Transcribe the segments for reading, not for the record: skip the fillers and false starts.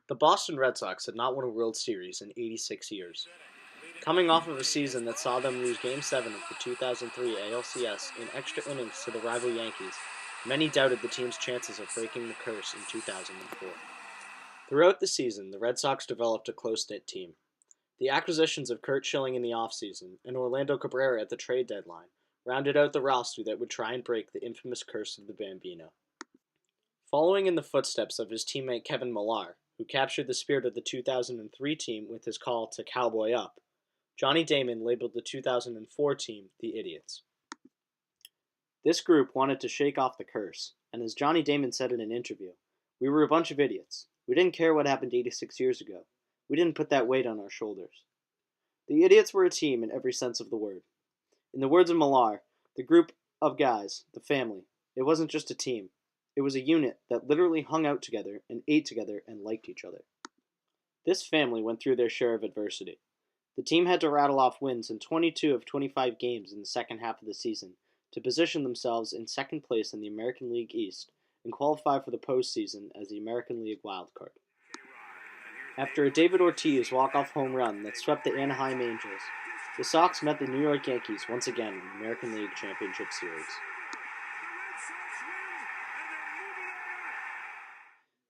The Boston Red Sox had not won a World Series in 86 years. Coming off of a season that saw them lose Game 7 of the 2003 ALCS in extra innings to the rival Yankees, many doubted the team's chances of breaking the curse in 2004. Throughout the season, the Red Sox developed a close-knit team. The acquisitions of Curt Schilling in the offseason and Orlando Cabrera at the trade deadline rounded out the roster that would try and break the infamous curse of the Bambino. Following in the footsteps of his teammate Kevin Millar, who captured the spirit of the 2003 team with his call to "Cowboy Up," Johnny Damon labeled the 2004 team the Idiots. This group wanted to shake off the curse, and as Johnny Damon said in an interview, "We were a bunch of idiots. We didn't care what happened 86 years ago. We didn't put that weight on our shoulders." The Idiots were a team in every sense of the word. In the words of Millar, the group of guys, the family, it wasn't just a team. It was a unit that literally hung out together and ate together and liked each other. This family went through their share of adversity. The team had to rattle off wins in 22 of 25 games in the second half of the season to position themselves in second place in the American League East and qualify for the postseason as the American League wildcard. After a David Ortiz walk-off home run that swept the Anaheim Angels, the Sox met the New York Yankees once again in the American League Championship Series.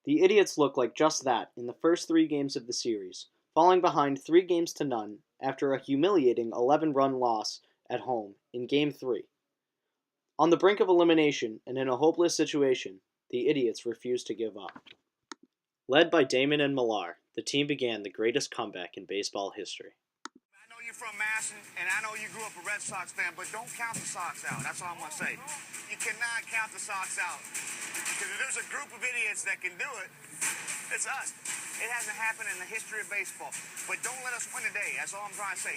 The Idiots looked like just that in the first 3 games of the series, falling behind 3-0 after a humiliating 11-run loss at home in Game 3. On the brink of elimination and in a hopeless situation, the Idiots refused to give up. Led by Damon and Millar, the team began the greatest comeback in baseball history. I know you're from Masson, and I know you grew up a Red Sox fan, but don't count the Sox out. That's all I'm going to say. You cannot count the Sox out. Because if there's a group of idiots that can do it, it's us. It hasn't happened in the history of baseball. But don't let us win today. That's all I'm trying to say.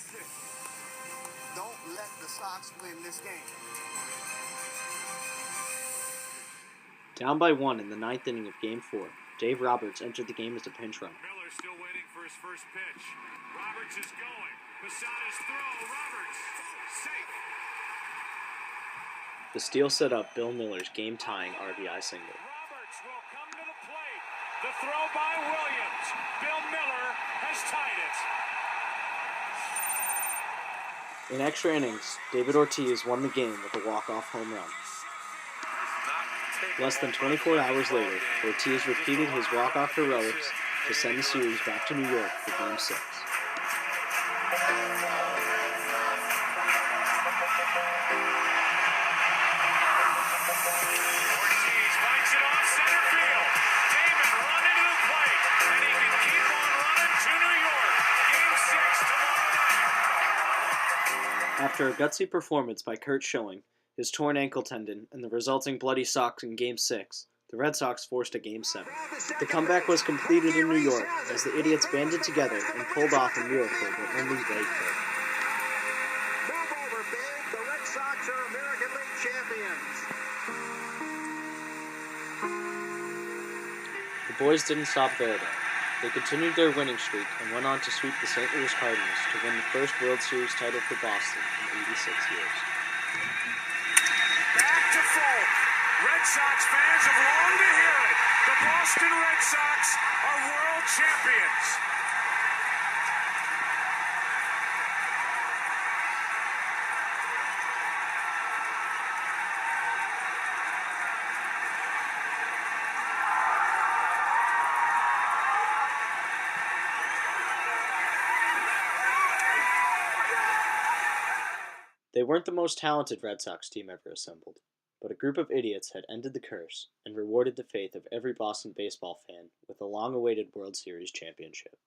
Don't let the Sox win this game. Down by 1 in the 9th inning of Game 4, Dave Roberts entered the game as a pinch runner. Miller still waiting for his first pitch. Roberts is going. Posada's throw. Roberts. Safe. The steal set up Bill Miller's game-tying RBI single. Roberts will come to the plate. The throw by Williams. Bill Miller has tied it. In extra innings, David Ortiz won the game with a walk-off home run. Less than 24 hours later, Ortiz repeated his walk-off heroics to send the series back to New York for Game 6. Ortiz fights it off center field. Damon running to the plate, and he can keep on running to New York. Game 6 tomorrow night. After a gutsy performance by Curt Schilling, his torn ankle tendon, and the resulting bloody socks in Game 6, the Red Sox forced a Game 7. The comeback was completed in New York as the Idiots banded together and pulled off a miracle that only they could. Move over, babe. The Red Sox are American League champions. The boys didn't stop there, though. They continued their winning streak and went on to sweep the St. Louis Cardinals to win the first World Series title for Boston in 86 years. Back to full. Red Sox fans have longed to hear it. The Boston Red Sox are world champions. They weren't the most talented Red Sox team ever assembled, but a group of idiots had ended the curse and rewarded the faith of every Boston baseball fan with a long-awaited World Series championship.